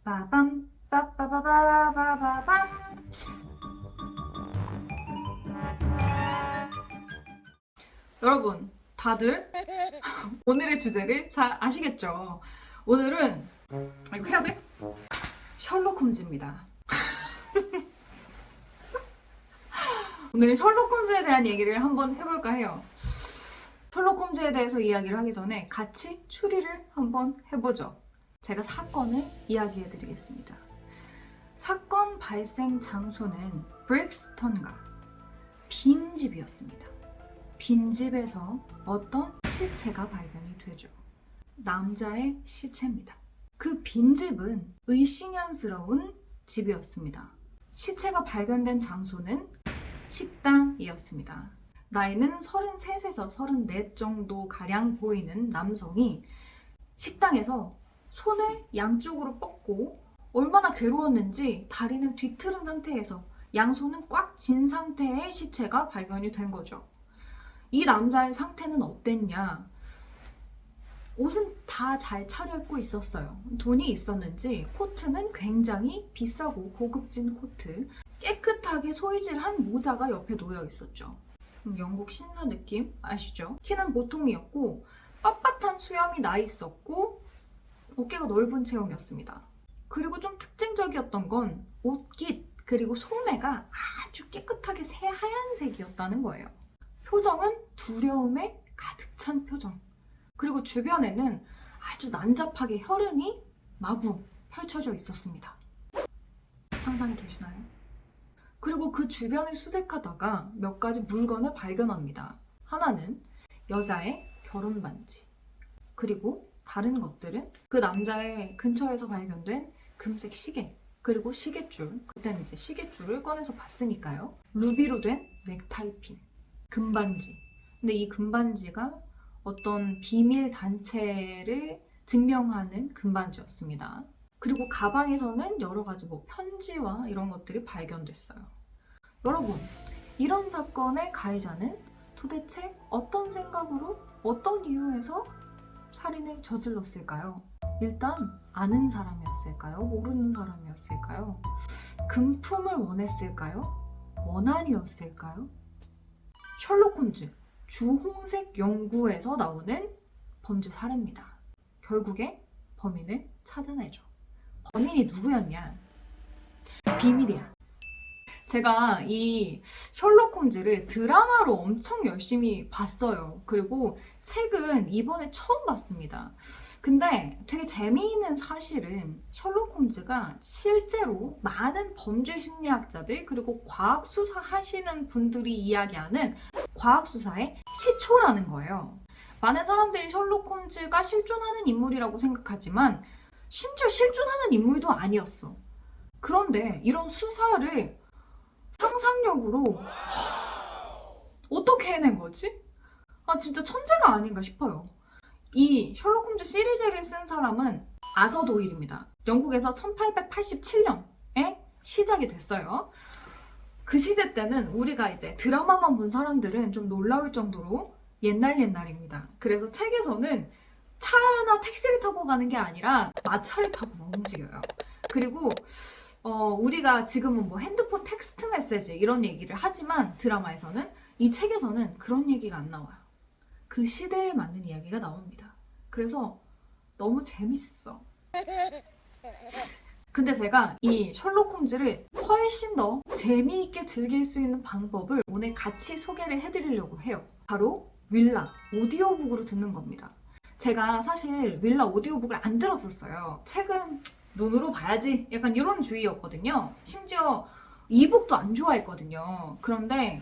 빠밤 빠빠바바바바밤. 여러분 다들 오늘의 주제를 잘 아시겠죠? 오늘은 이거 해야 돼? 셜록 홈즈입니다. 오늘은 셜록 홈즈에 대한 얘기를 한번 해볼까 해요. 셜록 홈즈에 대해서 이야기를 하기 전에 같이 추리를 한번 해보죠. 제가 사건을 이야기해 드리겠습니다. 사건 발생 장소는 브릭스턴가 빈집이었습니다. 빈집에서 어떤 시체가 발견이 되죠. 남자의 시체입니다. 그 빈집은 의심스러운 집이었습니다. 시체가 발견된 장소는 식당이었습니다. 나이는 33에서 34 정도 가량 보이는 남성이 식당에서 손을 양쪽으로 뻗고 얼마나 괴로웠는지 다리는 뒤틀은 상태에서 양손은 꽉 쥔 상태의 시체가 발견이 된 거죠. 이 남자의 상태는 어땠냐? 옷은 다 잘 차려입고 있었어요. 돈이 있었는지 코트는 굉장히 비싸고 고급진 코트, 깨끗하게 소이질한 모자가 옆에 놓여 있었죠. 영국 신사 느낌 아시죠? 키는 보통이었고 빳빳한 수염이 나 있었고 어깨가 넓은 체형이었습니다. 그리고 좀 특징적이었던 건 옷깃 그리고 소매가 아주 깨끗하게 새하얀색이었다는 거예요. 표정은 두려움에 가득 찬 표정. 그리고 주변에는 아주 난잡하게 혈흔이 마구 펼쳐져 있었습니다. 상상이 되시나요? 그리고 그 주변을 수색하다가 몇 가지 물건을 발견합니다. 하나는 여자의 결혼 반지, 그리고 다른 것들은 그 남자의 근처에서 발견된 금색 시계, 그리고 시계줄, 그때는 이제 시계줄을 꺼내서 봤으니까요. 루비로 된 넥타이핀, 금반지. 근데 이 금반지가 어떤 비밀 단체를 증명하는 금반지였습니다. 그리고 가방에서는 여러 가지 편지와 이런 것들이 발견됐어요. 여러분, 이런 사건의 가해자는 도대체 어떤 생각으로, 어떤 이유에서 살인을 저질렀을까요? 일단 아는 사람이었을까요? 모르는 사람이었을까요? 금품을 원했을까요? 원한이었을까요? 셜록 홈즈, 주홍색 연구에서 나오는 범죄 사례입니다. 결국에 범인을 찾아내죠. 범인이 누구였냐? 비밀이야. 제가 이 셜록 홈즈를 드라마로 엄청 열심히 봤어요. 그리고 책은 이번에 처음 봤습니다. 근데 되게 재미있는 사실은 셜록 홈즈가 실제로 많은 범죄 심리학자들 그리고 과학 수사 하시는 분들이 이야기하는 과학 수사의 시초라는 거예요. 많은 사람들이 셜록 홈즈가 실존하는 인물이라고 생각하지만 심지어 실존하는 인물도 아니었어. 그런데 이런 수사를 상상력으로 어떻게 해낸 거지? 진짜 천재가 아닌가 싶어요. 이 셜록 홈즈 시리즈를 쓴 사람은 아서 도일입니다. 영국에서 1887년에 시작이 됐어요. 그 시대 때는 우리가 이제 드라마만 본 사람들은 좀 놀라울 정도로 옛날입니다. 그래서 책에서는 차나 택시를 타고 가는 게 아니라 마차를 타고 막 움직여요. 그리고 우리가 지금은 핸드폰 텍스트 메시지 이런 얘기를 하지만 드라마에서는, 이 책에서는 그런 얘기가 안 나와요. 그 시대에 맞는 이야기가 나옵니다. 그래서 너무 재밌어. 근데 제가 이 셜록 홈즈를 훨씬 더 재미있게 즐길 수 있는 방법을 오늘 같이 소개를 해드리려고 해요. 바로 윌라 오디오북으로 듣는 겁니다. 제가 사실 윌라 오디오북을 안 들었었어요. 책은 눈으로 봐야지 약간 이런 주의였거든요. 심지어 이북도 안 좋아했거든요. 그런데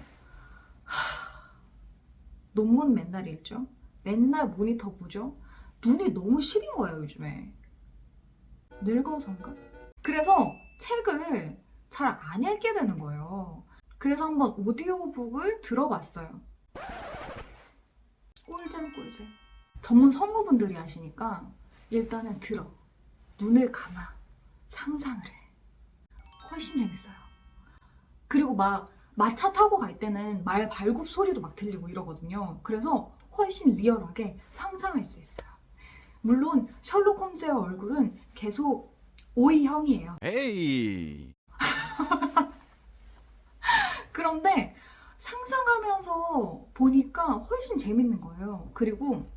논문 맨날 읽죠. 맨날 모니터 보죠. 눈이 너무 시린 거예요, 요즘에. 늙어서인가? 그래서 책을 잘 안 읽게 되는 거예요. 그래서 한번 오디오북을 들어봤어요. 꿀잼. 전문 성우분들이 하시니까 일단은 들어. 눈을 감아. 상상을 해. 훨씬 재밌어요. 그리고 마차 타고 갈 때는 말 발굽 소리도 막 들리고 이러거든요. 그래서 훨씬 리얼하게 상상할 수 있어요. 물론 셜록 홈즈의 얼굴은 계속 O형이에요. 에이. 그런데 상상하면서 보니까 훨씬 재밌는 거예요. 그리고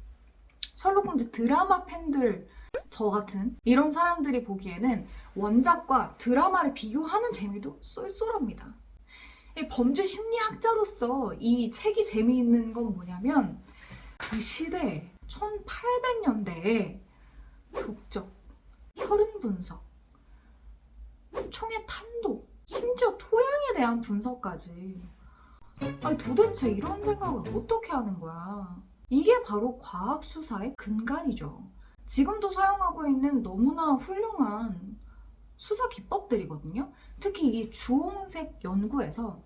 셜록 홈즈 드라마 팬들, 저 같은 이런 사람들이 보기에는 원작과 드라마를 비교하는 재미도 쏠쏠합니다. 이 범죄 심리학자로서 이 책이 재미있는 건 뭐냐면 그 시대 1800년대에 족적, 혈흔 분석, 총의 탄도, 심지어 토양에 대한 분석까지. 아니 도대체 이런 생각을 어떻게 하는 거야? 이게 바로 과학 수사의 근간이죠. 지금도 사용하고 있는 너무나 훌륭한 수사 기법들이거든요. 특히 이 주홍색 연구에서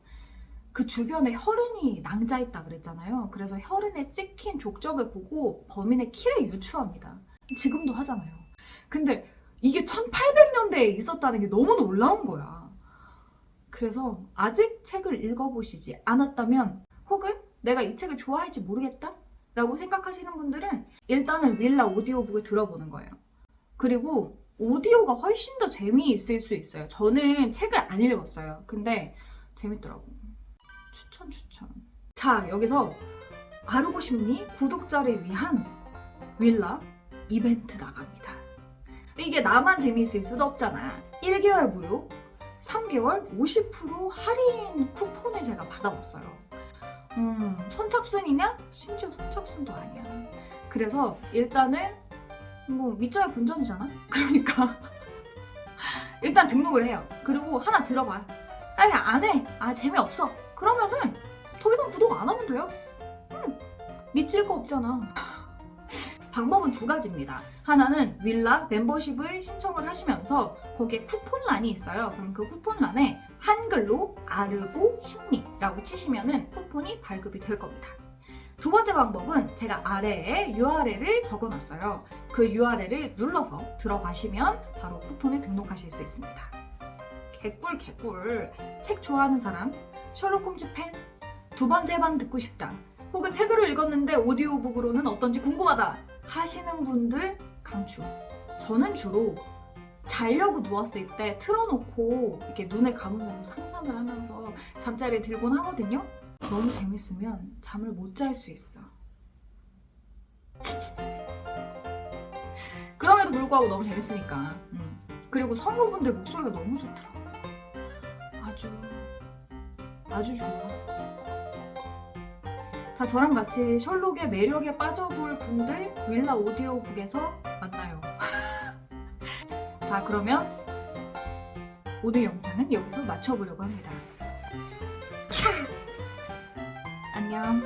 그 주변에 혈흔이 낭자있다 그랬잖아요. 그래서 혈흔에 찍힌 족적을 보고 범인의 키를 유추합니다. 지금도 하잖아요. 근데 이게 1800년대에 있었다는 게 너무 놀라운 거야. 그래서 아직 책을 읽어보시지 않았다면, 혹은 내가 이 책을 좋아할지 모르겠다 라고 생각하시는 분들은 일단은 윌라 오디오북을 들어보는 거예요. 그리고 오디오가 훨씬 더 재미있을 수 있어요. 저는 책을 안 읽었어요. 근데 재밌더라고. 추천. 자, 여기서 아르고 심리 구독자를 위한 윌라 이벤트 나갑니다. 이게 나만 재미있을 수도 없잖아. 1개월 무료, 3개월 50% 할인 쿠폰을 제가 받아봤어요. 선착순이냐? 심지어 선착순도 아니야. 그래서 일단은 뭐 밑져야 본전이잖아? 그러니까 일단 등록을 해요. 그리고 하나 들어봐. 아니 안 해. 아 재미없어. 그러면은 더 이상 구독 안 하면 돼요. 미칠 거 없잖아. 방법은 두 가지입니다. 하나는 윌라 멤버십을 신청을 하시면서 거기에 쿠폰란이 있어요. 그럼 그 쿠폰란에 한글로 아르고 심리라고 치시면은 쿠폰이 발급이 될 겁니다. 두 번째 방법은 제가 아래에 URL을 적어놨어요. 그 URL을 눌러서 들어가시면 바로 쿠폰에 등록하실 수 있습니다. 개꿀. 책 좋아하는 사람, 셜록 홈즈 팬, 두 번, 세 번 듣고 싶다. 혹은 책으로 읽었는데 오디오북으로는 어떤지 궁금하다 하시는 분들 강추. 저는 주로 자려고 누웠을 때 틀어놓고 이렇게 눈을 감으면서 상상을 하면서 잠자리에 들곤 하거든요. 너무 재밌으면 잠을 못 잘 수 있어. 그럼에도 불구하고 너무 재밌으니까. 그리고 성우분들 목소리가 너무 좋더라고. 아주 좋아. 자, 저랑 같이 셜록의 매력에 빠져볼 분들 윌라 오디오북에서 만나요. 자, 그러면 오늘 영상은 여기서 마쳐보려고 합니다. 안녕.